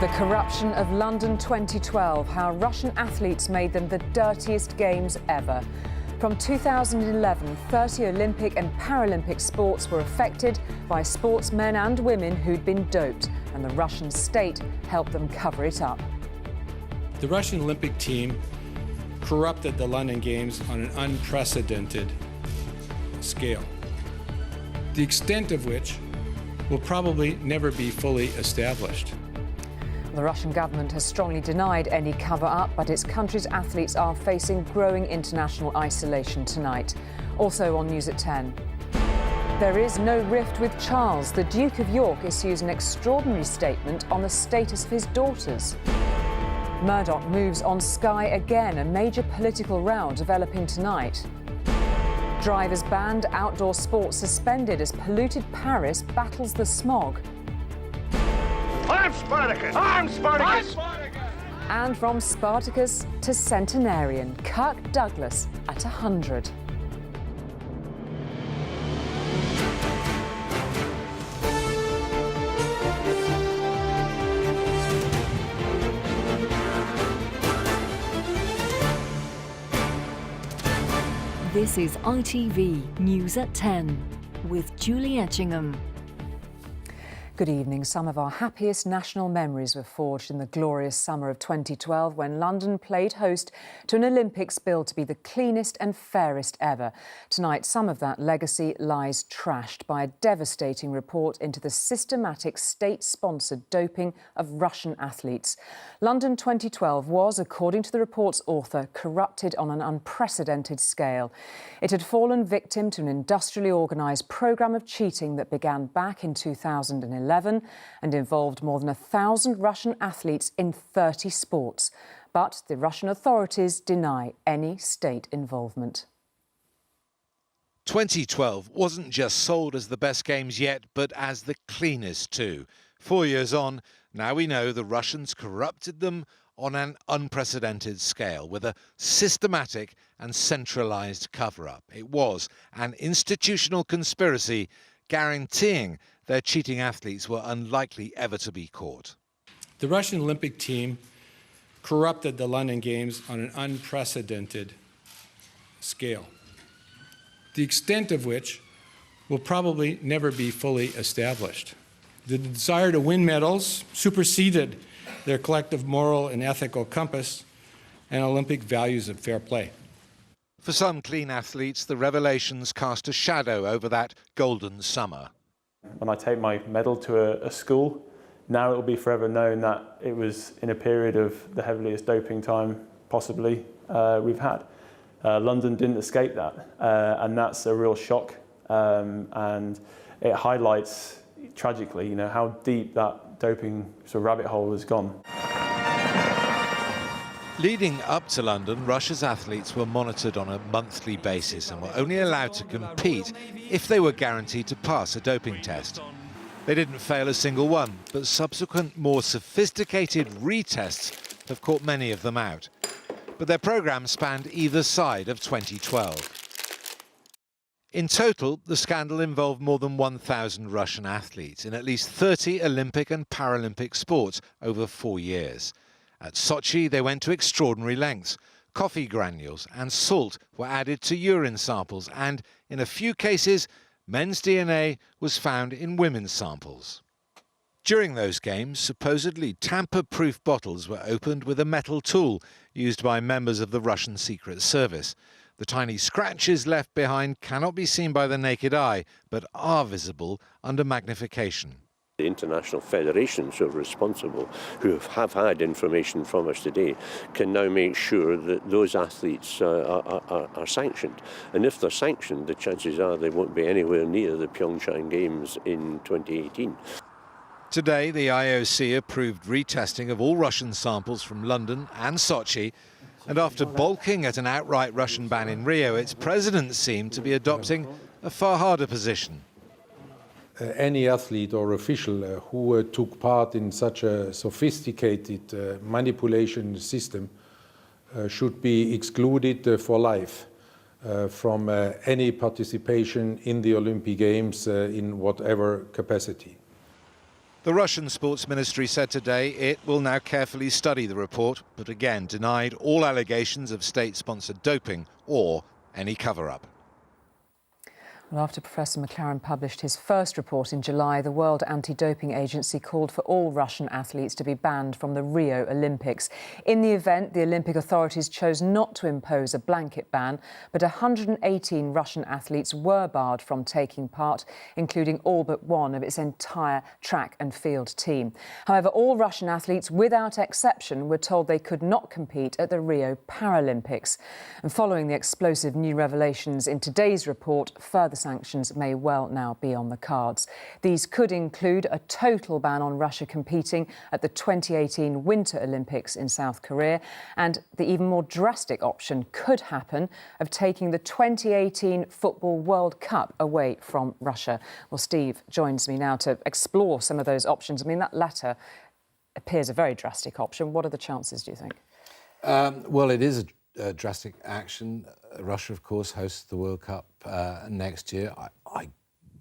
The corruption of London 2012, how Russian athletes made them the dirtiest games ever. From 2011, 30 Olympic and Paralympic sports were affected by sportsmen and women who'd been doped, and the Russian state helped them cover it up. The Russian Olympic team corrupted the London Games on an unprecedented scale, the extent of which will probably never be fully established. The Russian government has strongly denied any cover-up, but its country's athletes are facing growing international isolation tonight. Also on News at 10. There is no rift with Charles. The Duke of York issues an extraordinary statement on the status of his daughters. Murdoch moves on Sky again, a major political row developing tonight. Drivers banned, outdoor sports suspended as polluted Paris battles the smog. I'm Spartacus! I'm Spartacus! I'm Spartacus! And from Spartacus to centenarian, Kirk Douglas at 100. This is ITV News at 10 with Julie Etchingham. Good evening. Some of our happiest national memories were forged in the glorious summer of 2012 when London played host to an Olympics billed to be the cleanest and fairest ever. Tonight, some of that legacy lies trashed by a devastating report into the systematic state-sponsored doping of Russian athletes. London 2012 was, according to the report's author, corrupted on an unprecedented scale. It had fallen victim to an industrially organised programme of cheating that began back in 2011 and involved more than 1,000 Russian athletes in 30 sports. But the Russian authorities deny any state involvement. 2012 wasn't just sold as the best games yet, but as the cleanest too. 4 years on, now we know the Russians corrupted them on an unprecedented scale with a systematic and centralised cover-up. It was an institutional conspiracy guaranteeing their cheating athletes were unlikely ever to be caught. The Russian Olympic team corrupted the London Games on an unprecedented scale, the extent of which will probably never be fully established. The desire to win medals superseded their collective moral and ethical compass and Olympic values of fair play. For some clean athletes, the revelations cast a shadow over that golden summer. When I take my medal to a school, now it will be forever known that it was in a period of the heaviest doping time possibly we've had. London didn't escape that, and that's a real shock, and it highlights, tragically, how deep that doping sort of rabbit hole has gone. Leading up to London, Russia's athletes were monitored on a monthly basis and were only allowed to compete if they were guaranteed to pass a doping test. They didn't fail a single one, but subsequent more sophisticated retests have caught many of them out. But their programme spanned either side of 2012. In total, the scandal involved more than 1,000 Russian athletes in at least 30 Olympic and Paralympic sports over 4 years. At Sochi, they went to extraordinary lengths. Coffee granules and salt were added to urine samples, and in a few cases, men's DNA was found in women's samples. During those games, supposedly tamper-proof bottles were opened with a metal tool used by members of the Russian Secret Service. The tiny scratches left behind cannot be seen by the naked eye, but are visible under magnification. The international federations who are responsible, who have had information from us today, can now make sure that those athletes are sanctioned. And if they're sanctioned, the chances are they won't be anywhere near the Pyeongchang Games in 2018. Today, the IOC approved retesting of all Russian samples from London and Sochi. And after balking at an outright Russian ban in Rio, its president seemed to be adopting a far harder position. Any athlete or official who took part in such a sophisticated manipulation system should be excluded for life from any participation in the Olympic Games in whatever capacity. The Russian Sports Ministry said today it will now carefully study the report, but again denied all allegations of state-sponsored doping or any cover-up. Well, after Professor McLaren published his first report in July, the World Anti-Doping Agency called for all Russian athletes to be banned from the Rio Olympics. In the event, the Olympic authorities chose not to impose a blanket ban, but 118 Russian athletes were barred from taking part, including all but one of its entire track and field team. However, all Russian athletes, without exception, were told they could not compete at the Rio Paralympics. And following the explosive new revelations in today's report, further sanctions may well now be on the cards. These could include a total ban on Russia competing at the 2018 Winter Olympics in South Korea, and the even more drastic option could happen of taking the 2018 Football World Cup away from Russia. Well, Steve joins me now to explore some of those options. I mean, that latter appears a very drastic option. What are the chances, do you think? Well, it is a drastic action. Russia, of course, hosts the World Cup next year. I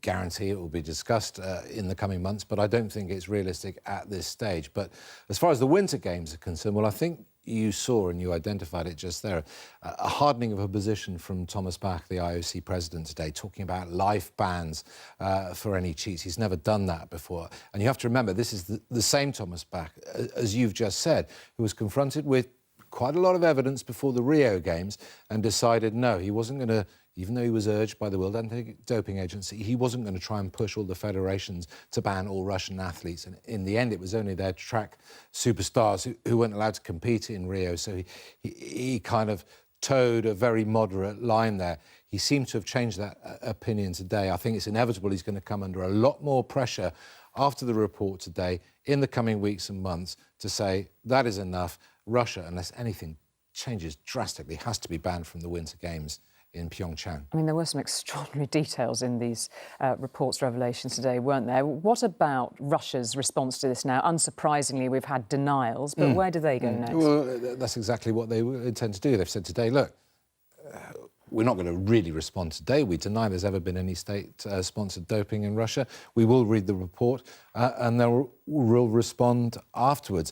guarantee it will be discussed in the coming months, but I don't think it's realistic at this stage. But as far as the Winter Games are concerned, well, I think you saw, and you identified it just there, a hardening of a position from Thomas Bach, the IOC president today, talking about life bans for any cheats. He's never done that before. And you have to remember, this is the same Thomas Bach, as you've just said, who was confronted with quite a lot of evidence before the Rio Games and decided no, he wasn't going to, even though he was urged by the World Anti-Doping Agency, he wasn't going to try and push all the federations to ban all Russian athletes. And in the end, it was only their track superstars who weren't allowed to compete in Rio. So he kind of towed a very moderate line there. He seemed to have changed that opinion today. I think it's inevitable he's going to come under a lot more pressure after the report today in the coming weeks and months to say that is enough. Russia, unless anything changes drastically, has to be banned from the Winter Games in Pyeongchang. I mean, there were some extraordinary details in these reports, revelations today, weren't there? What about Russia's response to this now? Unsurprisingly, we've had denials, but where do they go next? Well, that's exactly what they intend to do. They've said today, look, we're not going to really respond today. We deny there's ever been any state-sponsored doping in Russia. We will read the report and we'll respond afterwards.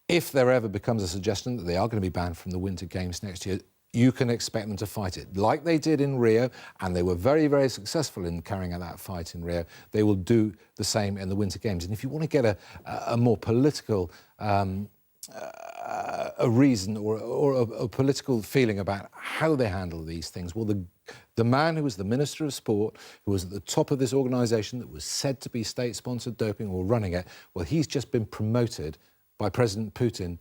If there ever becomes a suggestion that they are going to be banned from the Winter Games next year, you can expect them to fight it. Like they did in Rio, and they were very, very successful in carrying out that fight in Rio, they will do the same in the Winter Games. And if you want to get a more political a reason or a political feeling about how they handle these things, well, the man who was the Minister of Sport, who was at the top of this organisation that was said to be state-sponsored doping or running it, well, he's just been promoted by President Putin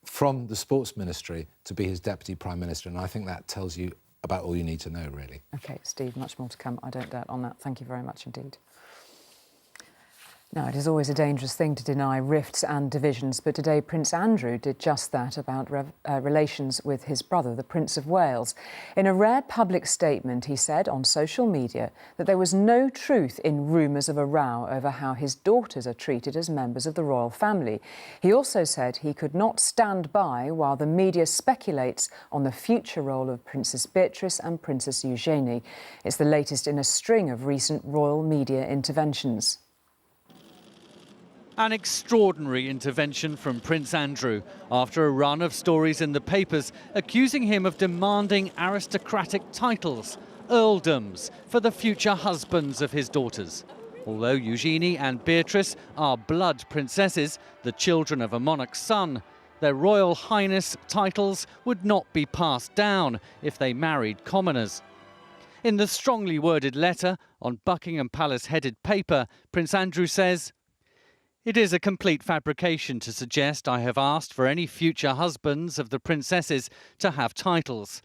from the Sports Ministry to be his Deputy Prime Minister. And I think that tells you about all you need to know, really. OK, Steve, much more to come, I don't doubt, on that. Thank you very much indeed. Now, it is always a dangerous thing to deny rifts and divisions, but today Prince Andrew did just that about relations with his brother, the Prince of Wales. In a rare public statement, he said on social media that there was no truth in rumours of a row over how his daughters are treated as members of the royal family. He also said he could not stand by while the media speculates on the future role of Princess Beatrice and Princess Eugenie. It's the latest in a string of recent royal media interventions. An extraordinary intervention from Prince Andrew after a run of stories in the papers accusing him of demanding aristocratic titles, earldoms, for the future husbands of his daughters. Although Eugenie and Beatrice are blood princesses, the children of a monarch's son, their Royal Highness titles would not be passed down if they married commoners. In the strongly worded letter on Buckingham Palace-headed paper, Prince Andrew says, "It is a complete fabrication to suggest I have asked for any future husbands of the princesses to have titles.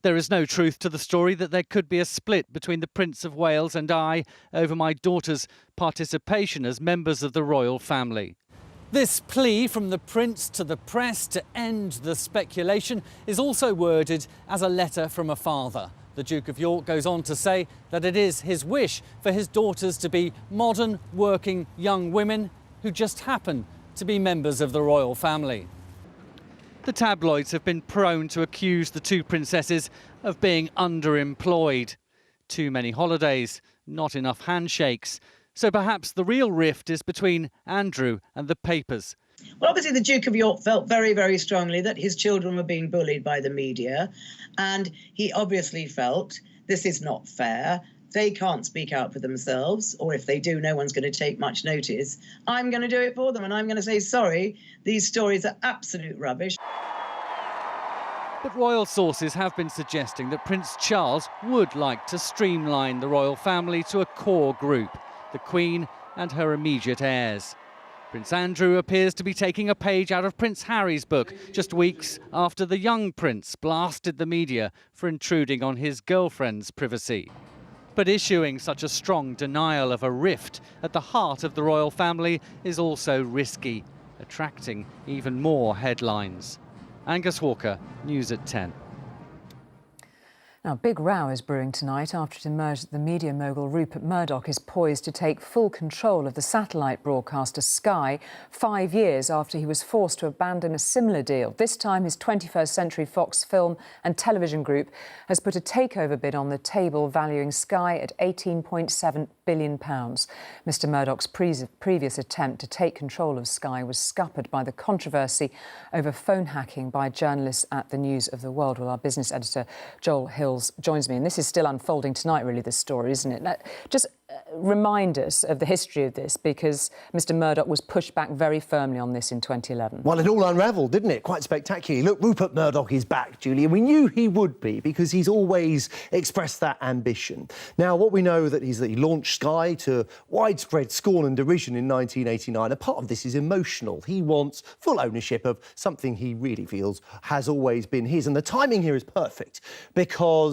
There is no truth to the story that there could be a split between the Prince of Wales and I over my daughter's participation as members of the royal family." This plea from the Prince to the press to end the speculation is also worded as a letter from a father. The Duke of York goes on to say that it is his wish for his daughters to be modern, working young women who just happen to be members of the royal family. The tabloids have been prone to accuse the two princesses of being underemployed. Too many holidays, not enough handshakes. So perhaps the real rift is between Andrew and the papers. Well, obviously the Duke of York felt very, very strongly that his children were being bullied by the media, and he obviously felt this is not fair. They can't speak out for themselves, or if they do, no one's going to take much notice. I'm going to do it for them, and I'm going to say, sorry, these stories are absolute rubbish. But royal sources have been suggesting that Prince Charles would like to streamline the royal family to a core group, the Queen and her immediate heirs. Prince Andrew appears to be taking a page out of Prince Harry's book, just weeks after the young prince blasted the media for intruding on his girlfriend's privacy. But issuing such a strong denial of a rift at the heart of the royal family is also risky, attracting even more headlines. Angus Walker, News at 10. Now, a big row is brewing tonight after it emerged that the media mogul Rupert Murdoch is poised to take full control of the satellite broadcaster Sky 5 years after he was forced to abandon a similar deal. This time, his 21st Century Fox film and television group has put a takeover bid on the table, valuing Sky at £18.7 billion. Mr Murdoch's previous attempt to take control of Sky was scuppered by the controversy over phone hacking by journalists at the News of the World. Well, our business editor, Joel Hills, joins me, and this is still unfolding tonight, really, this story, isn't it? Just remind us of the history of this, because Mr Murdoch was pushed back very firmly on this in 2011. Well, it all unravelled, didn't it? Quite spectacularly. Look, Rupert Murdoch is back, Julie, and we knew he would be, because he's always expressed that ambition. Now, what we know that he launched Sky to widespread scorn and derision in 1989. A part of this is emotional. He wants full ownership of something he really feels has always been his. And the timing here is perfect, because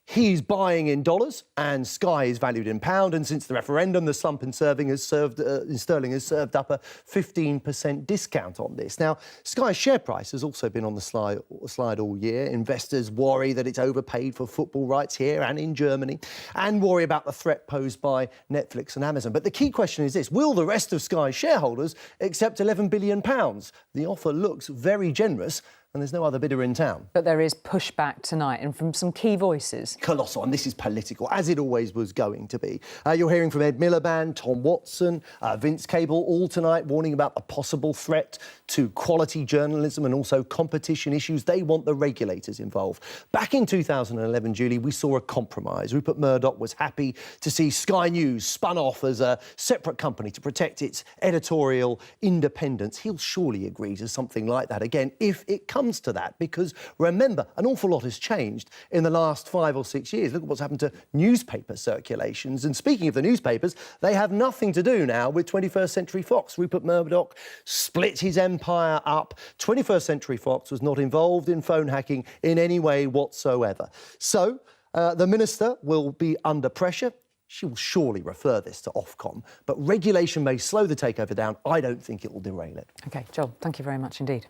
he's buying in dollars and Sky is valued in pound, and since the referendum, the slump in sterling has served up a 15% discount on this. Now, Sky's share price has also been on the slide all year. Investors worry that it's overpaid for football rights here and in Germany, and worry about the threat posed by Netflix and Amazon. But the key question is this: will the rest of Sky's shareholders accept £11 billion? The offer looks very generous, and there's no other bidder in town. But there is pushback tonight, and from some key voices. Colossal, and this is political, as it always was going to be. You're hearing from Ed Miliband, Tom Watson, Vince Cable, all tonight warning about a possible threat to quality journalism and also competition issues. They want the regulators involved. Back in 2011, Julie, we saw a compromise. Rupert Murdoch was happy to see Sky News spun off as a separate company to protect its editorial independence. He'll surely agree to something like that again if it comes to that, because remember, an awful lot has changed in the last 5 or 6 years. Look at what's happened to newspaper circulations. And speaking of the newspapers, they have nothing to do now with 21st Century Fox. Rupert Murdoch split his empire up. 21st Century Fox was not involved in phone hacking in any way whatsoever. So the minister will be under pressure. She will surely refer this to Ofcom, but regulation may slow the takeover down. I don't think it will derail it. OK, Joel, thank you very much indeed.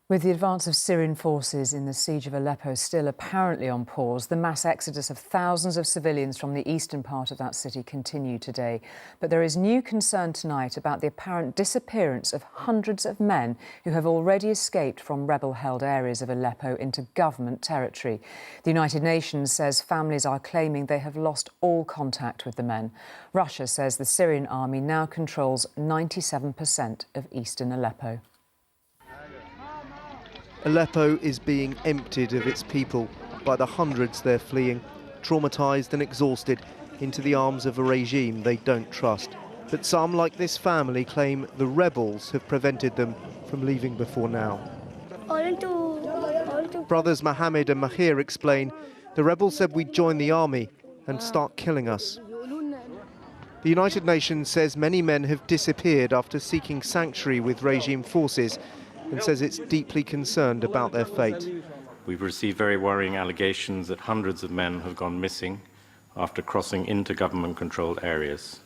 With the advance of Syrian forces in the siege of Aleppo still apparently on pause, the mass exodus of thousands of civilians from the eastern part of that city continued today. But there is new concern tonight about the apparent disappearance of hundreds of men who have already escaped from rebel-held areas of Aleppo into government territory. The United Nations says families are claiming they have lost all contact with the men. Russia says the Syrian army now controls 97% of eastern Aleppo. Aleppo is being emptied of its people by the hundreds they're fleeing, traumatised and exhausted, into the arms of a regime they don't trust. But some, like this family, claim the rebels have prevented them from leaving before now. Brothers Mohammed and Mahir explain the rebels said we'd join the army and start killing us. The United Nations says many men have disappeared after seeking sanctuary with regime forces, and says it's deeply concerned about their fate. We've received very worrying allegations that hundreds of men have gone missing after crossing into government-controlled areas.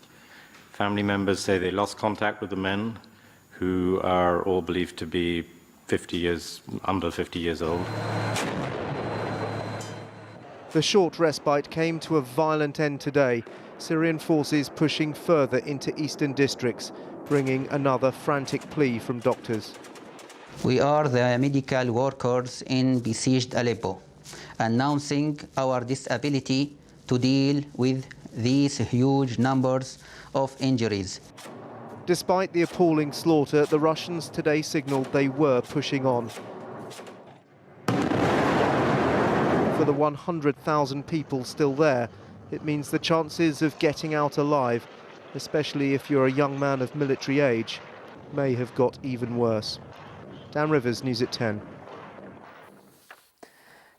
Family members say they lost contact with the men, who are all believed to be under 50 years old. The short respite came to a violent end today. Syrian forces pushing further into eastern districts, bringing another frantic plea from doctors. We are the medical workers in besieged Aleppo, announcing our disability to deal with these huge numbers of injuries. Despite the appalling slaughter, the Russians today signalled they were pushing on. For the 100,000 people still there, it means the chances of getting out alive, especially if you're a young man of military age, may have got even worse. Dan Rivers, News at 10.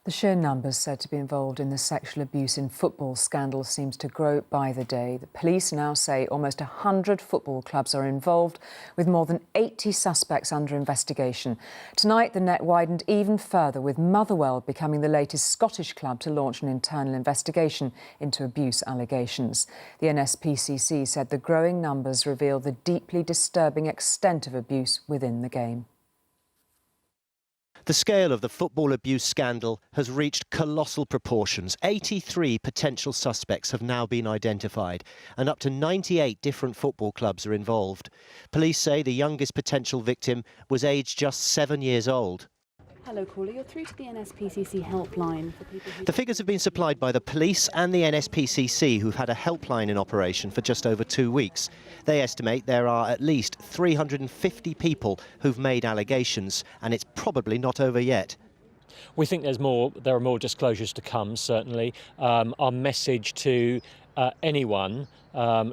The sheer numbers said to be involved in the sexual abuse in football scandal seems to grow by the day. The police now say almost 100 football clubs are involved, with more than 80 suspects under investigation. Tonight, the net widened even further, with Motherwell becoming the latest Scottish club to launch an internal investigation into abuse allegations. The NSPCC said the growing numbers reveal the deeply disturbing extent of abuse within the game. The scale of the football abuse scandal has reached colossal proportions. 83 potential suspects have now been identified, and up to 98 different football clubs are involved. Police say the youngest potential victim was aged just 7 years old. Hello, caller. You're through to the NSPCC helpline for people who... The figures have been supplied by the police and the NSPCC, who've had a helpline in operation for just over 2 weeks. They estimate there are at least 350 people who've made allegations, and it's probably not over yet. We think there are more disclosures to come, certainly. Our message to anyone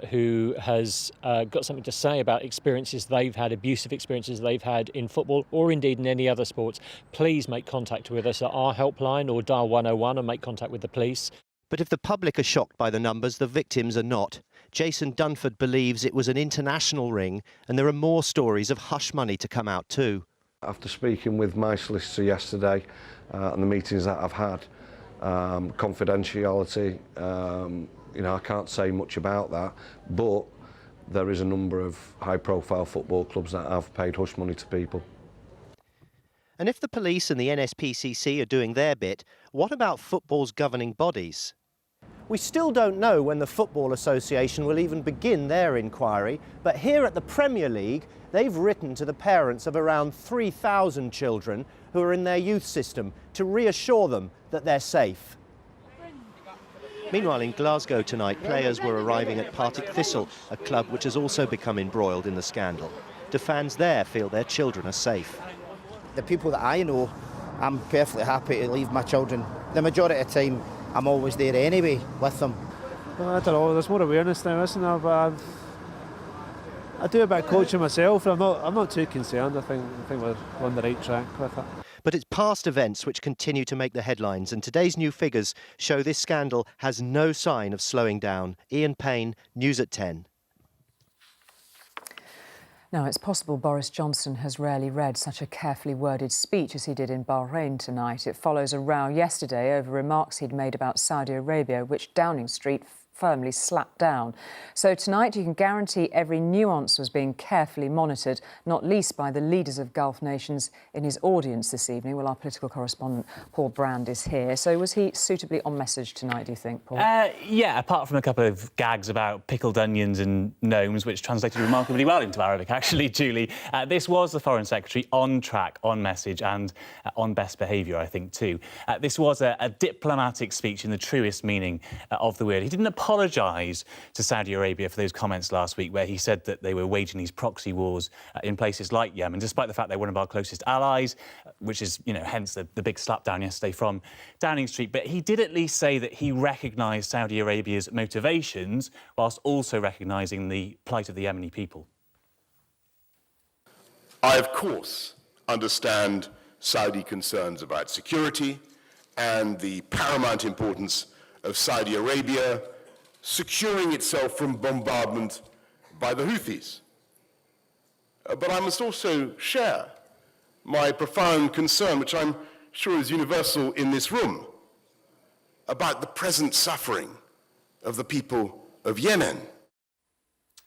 who has got something to say about experiences they've had, abusive experiences they've had in football or indeed in any other sports, please make contact with us at our helpline or dial 101 and make contact with the police. But if the public are shocked by the numbers, the victims are not. Jason Dunford believes it was an international ring, and there are more stories of hush money to come out too. After speaking with my solicitor yesterday and the meetings that I've had, confidentiality, you know, I can't say much about that, but there is a number of high-profile football clubs that have paid hush money to people. And if the police and the NSPCC are doing their bit, what about football's governing bodies? We still don't know when the Football Association will even begin their inquiry, but here at the Premier League, they've written to the parents of around 3,000 children who are in their youth system to reassure them that they're safe. Meanwhile, in Glasgow tonight, players were arriving at Partick Thistle, a club which has also become embroiled in the scandal. Do fans there feel their children are safe? The people that I know, I'm perfectly happy to leave my children. The majority of the time, I'm always there anyway with them. Well, I don't know, there's more awareness now, isn't there? But I do a bit of coaching myself, and I'm not too concerned. I think we're on the right track with it. But it's past events which continue to make the headlines, and today's new figures show this scandal has no sign of slowing down. Ian Payne, News at 10. Now, it's possible Boris Johnson has rarely read such a carefully worded speech as he did in Bahrain tonight. It follows a row yesterday over remarks he'd made about Saudi Arabia, which Downing Street firmly slapped down. So tonight you can guarantee every nuance was being carefully monitored, not least by the leaders of Gulf nations in his audience this evening. Well, our political correspondent Paul Brand is here. So was he suitably on message tonight, do you think, Paul? Yeah, apart from a couple of gags about pickled onions and gnomes, which translated remarkably well into Arabic, actually, Julie. This was the Foreign Secretary on track, on message and on best behaviour, I think, too. This was a diplomatic speech in the truest meaning of the word. He didn't apologise to Saudi Arabia for those comments last week where he said that they were waging these proxy wars in places like Yemen, despite the fact they're one of our closest allies, which is, you know, hence the big slapdown yesterday from Downing Street. But he did at least say that he recognised Saudi Arabia's motivations whilst also recognising the plight of the Yemeni people. I, of course, understand Saudi concerns about security and the paramount importance of Saudi Arabia securing itself from bombardment by the Houthis. But I must also share my profound concern, which I'm sure is universal in this room, about the present suffering of the people of Yemen.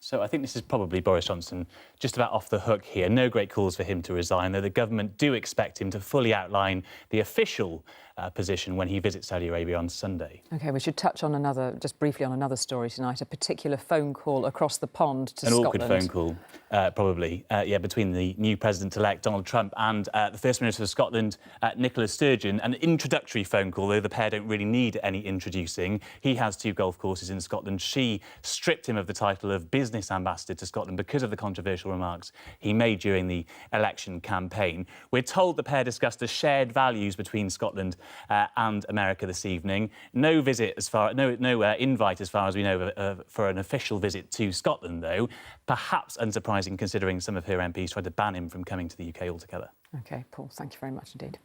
So I think this is probably Boris Johnson just about off the hook here. No great calls for him to resign, though the government do expect him to fully outline the official position when he visits Saudi Arabia on Sunday. OK, we should touch on just briefly on another story tonight, a particular phone call across the pond to Scotland. An awkward phone call, probably, between the new President-elect Donald Trump and the First Minister of Scotland, Nicola Sturgeon. An introductory phone call, though the pair don't really need any introducing. He has 2 golf courses in Scotland. She stripped him of the title of Business Ambassador to Scotland because of the controversial remarks he made during the election campaign. We're told the pair discussed the shared values between Scotland and America this evening. No invite, as far as we know, for an official visit to Scotland, though. Perhaps unsurprising, considering some of her MPs tried to ban him from coming to the UK altogether. OK, Paul, thank you very much indeed.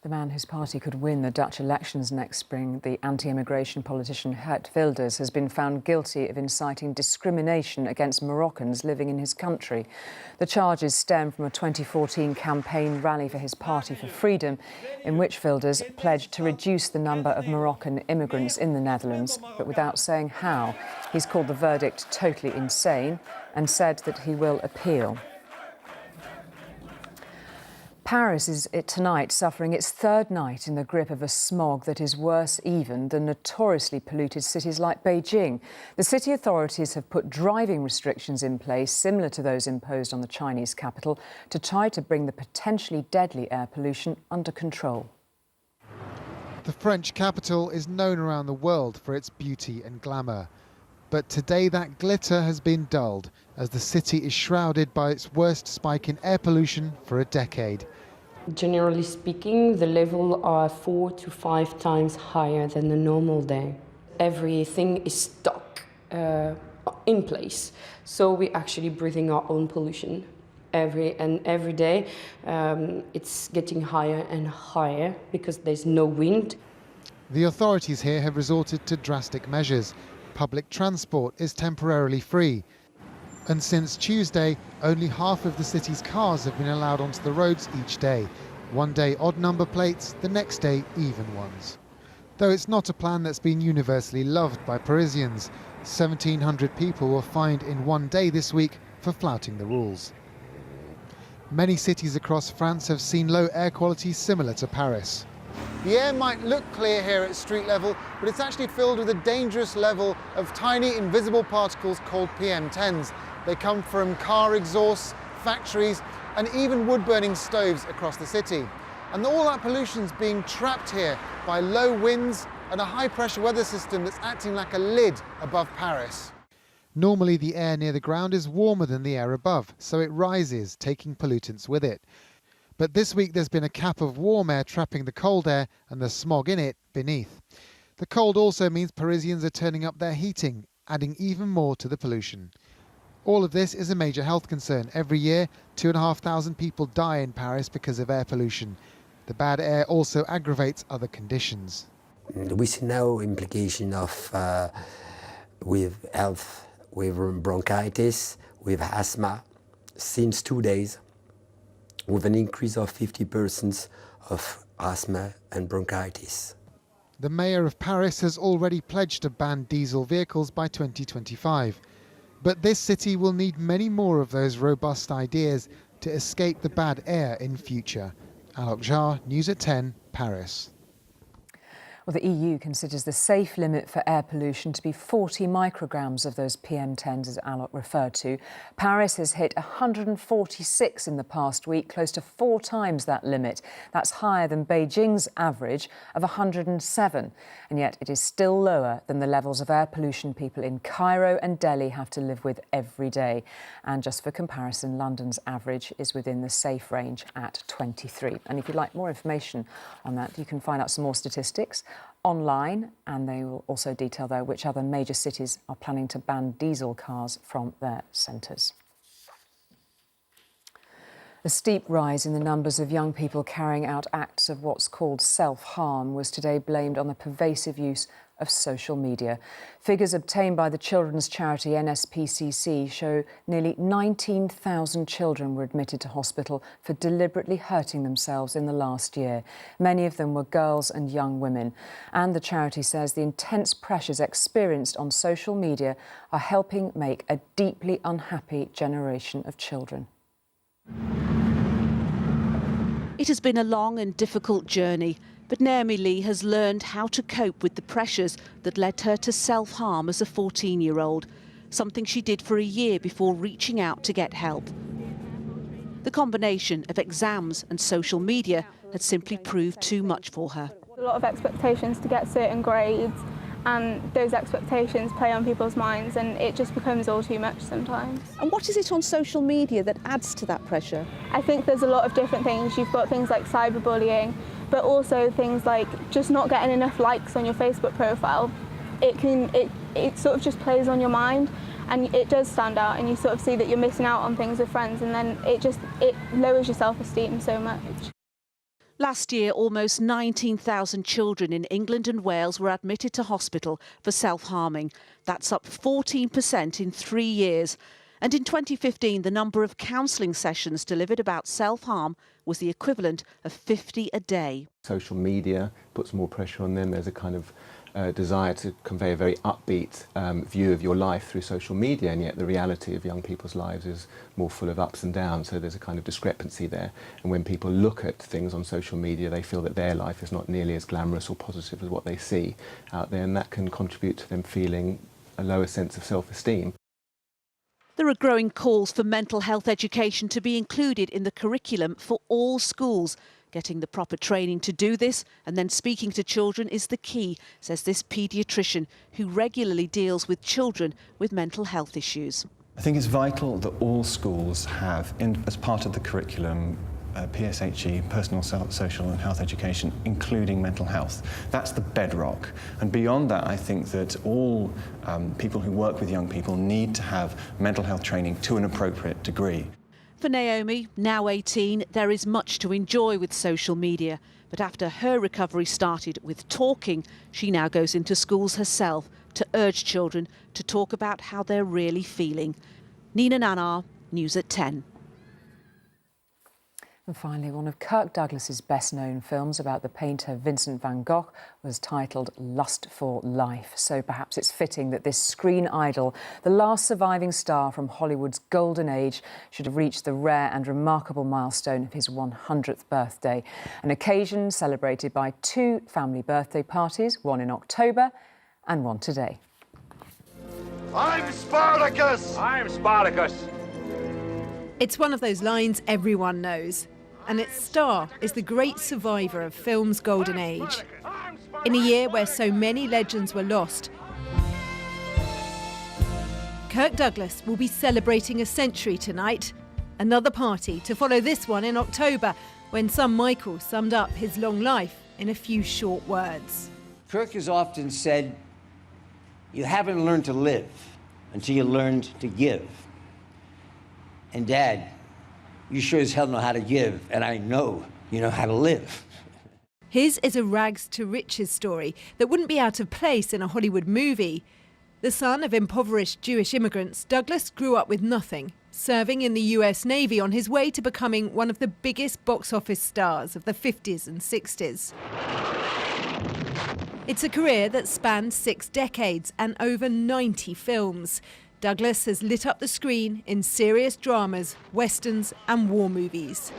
The man whose party could win the Dutch elections next spring, the anti-immigration politician Geert Wilders, has been found guilty of inciting discrimination against Moroccans living in his country. The charges stem from a 2014 campaign rally for his Party for Freedom, in which Wilders pledged to reduce the number of Moroccan immigrants in the Netherlands, but without saying how. He's called the verdict totally insane and said that he will appeal. Paris is tonight suffering its 3rd night in the grip of a smog that is worse even than notoriously polluted cities like Beijing. The city authorities have put driving restrictions in place similar to those imposed on the Chinese capital to try to bring the potentially deadly air pollution under control. The French capital is known around the world for its beauty and glamour. But today that glitter has been dulled as the city is shrouded by its worst spike in air pollution for a decade. Generally speaking, the levels are 4 to 5 times higher than a normal day. Everything is stuck in place, so we're actually breathing our own pollution. Every day it's getting higher and higher because there's no wind. The authorities here have resorted to drastic measures. Public transport is temporarily free. And since Tuesday, only half of the city's cars have been allowed onto the roads each day. One day odd number plates, the next day even ones. Though it's not a plan that's been universally loved by Parisians. 1,700 people were fined in one day this week for flouting the rules. Many cities across France have seen low air quality similar to Paris. The air might look clear here at street level, but it's actually filled with a dangerous level of tiny invisible particles called PM10s. They come from car exhausts, factories, and even wood-burning stoves across the city. And all that pollution's being trapped here by low winds and a high-pressure weather system that's acting like a lid above Paris. Normally, the air near the ground is warmer than the air above, so it rises, taking pollutants with it. But this week there's been a cap of warm air trapping the cold air and the smog in it beneath. The cold also means Parisians are turning up their heating, adding even more to the pollution. All of this is a major health concern. Every year, 2,500 people die in Paris because of air pollution. The bad air also aggravates other conditions. We see now implication of with health, with bronchitis, with asthma, since 2 days, with an increase of 50% of asthma and bronchitis. The mayor of Paris has already pledged to ban diesel vehicles by 2025. But this city will need many more of those robust ideas to escape the bad air in future. Alok Jha, News at 10, Paris. Well, the EU considers the safe limit for air pollution to be 40 micrograms of those PM10s, as Alok referred to. Paris has hit 146 in the past week, close to 4 times that limit. That's higher than Beijing's average of 107. And yet it is still lower than the levels of air pollution people in Cairo and Delhi have to live with every day. And just for comparison, London's average is within the safe range at 23. And if you'd like more information on that, you can find out some more statistics online, and they will also detail there which other major cities are planning to ban diesel cars from their centres. The steep rise in the numbers of young people carrying out acts of what's called self-harm was today blamed on the pervasive use of social media. Figures obtained by the children's charity NSPCC show nearly 19,000 children were admitted to hospital for deliberately hurting themselves in the last year. Many of them were girls and young women. And the charity says the intense pressures experienced on social media are helping make a deeply unhappy generation of children. It has been a long and difficult journey, but Naomi Lee has learned how to cope with the pressures that led her to self-harm as a 14-year-old, something she did for a year before reaching out to get help. The combination of exams and social media had simply proved too much for her. A lot of expectations to get certain grades, and those expectations play on people's minds, and it just becomes all too much sometimes. And what is it on social media that adds to that pressure? I think there's a lot of different things. You've got things like cyberbullying, but also things like just not getting enough likes on your Facebook profile. It sort of just plays on your mind, and it does stand out, and you sort of see that you're missing out on things with friends, and then it lowers your self-esteem so much. Last year, almost 19,000 children in England and Wales were admitted to hospital for self-harming. That's up 14% in 3 years. And in 2015, the number of counselling sessions delivered about self-harm was the equivalent of 50 a day. Social media puts more pressure on them. There's a kind of desire to convey a very upbeat view of your life through social media, and yet the reality of young people's lives is more full of ups and downs, so there's a kind of discrepancy there. And when people look at things on social media, they feel that their life is not nearly as glamorous or positive as what they see out there, and that can contribute to them feeling a lower sense of self-esteem. There are growing calls for mental health education to be included in the curriculum for all schools. Getting the proper training to do this and then speaking to children is the key, says this paediatrician who regularly deals with children with mental health issues. I think it's vital that all schools have, as part of the curriculum, PSHE, personal, social and health education, including mental health. That's the bedrock. And beyond that, I think that all people who work with young people need to have mental health training to an appropriate degree. For Naomi, now 18, there is much to enjoy with social media. But after her recovery started with talking, she now goes into schools herself to urge children to talk about how they're really feeling. Nina Nanar, News at 10. And finally, one of Kirk Douglas's best-known films about the painter Vincent van Gogh was titled Lust for Life. So perhaps it's fitting that this screen idol, the last surviving star from Hollywood's golden age, should have reached the rare and remarkable milestone of his 100th birthday, an occasion celebrated by 2 family birthday parties, one in October and one today. I'm Spartacus! I'm Spartacus! It's one of those lines everyone knows. And its star is the great survivor of film's golden age. In a year where so many legends were lost, Kirk Douglas will be celebrating a century tonight. Another party to follow this one in October, when son Michael summed up his long life in a few short words. Kirk has often said, you haven't learned to live until you learned to give. And Dad, you sure as hell know how to give, and I know you know how to live. His is a rags to riches story that wouldn't be out of place in a Hollywood movie. The son of impoverished Jewish immigrants, Douglas grew up with nothing, serving in the US Navy on his way to becoming one of the biggest box office stars of the 50s and 60s. It's a career that spanned 6 decades and over 90 films. Douglas has lit up the screen in serious dramas, westerns and war movies.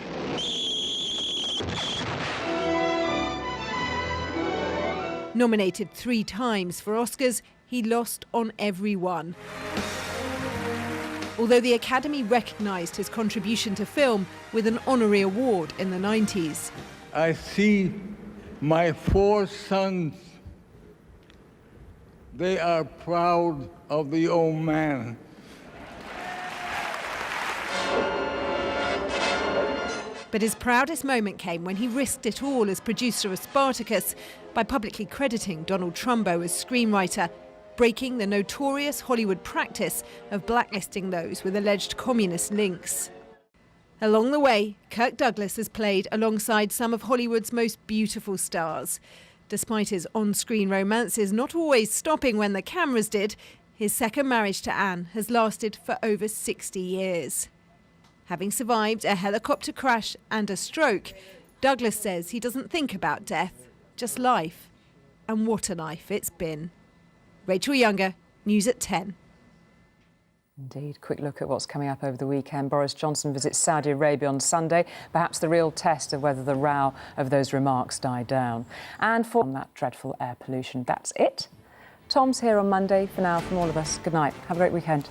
Nominated 3 times for Oscars, he lost on every one. Although the Academy recognised his contribution to film with an honorary award in the 90s. I see my 4 sons. They are proud of the old man. But his proudest moment came when he risked it all as producer of Spartacus by publicly crediting Donald Trumbo as screenwriter, breaking the notorious Hollywood practice of blacklisting those with alleged communist links. Along the way, Kirk Douglas has played alongside some of Hollywood's most beautiful stars. Despite his on-screen romances not always stopping when the cameras did, his second marriage to Anne has lasted for over 60 years. Having survived a helicopter crash and a stroke, Douglas says he doesn't think about death, just life. And what a life it's been. Rachel Younger, News at 10. Indeed. Quick look at what's coming up over the weekend. Boris Johnson visits Saudi Arabia on Sunday, perhaps the real test of whether the row of those remarks died down. And for that dreadful air pollution, that's it. Tom's here on Monday. For now, from all of us, good night. Have a great weekend.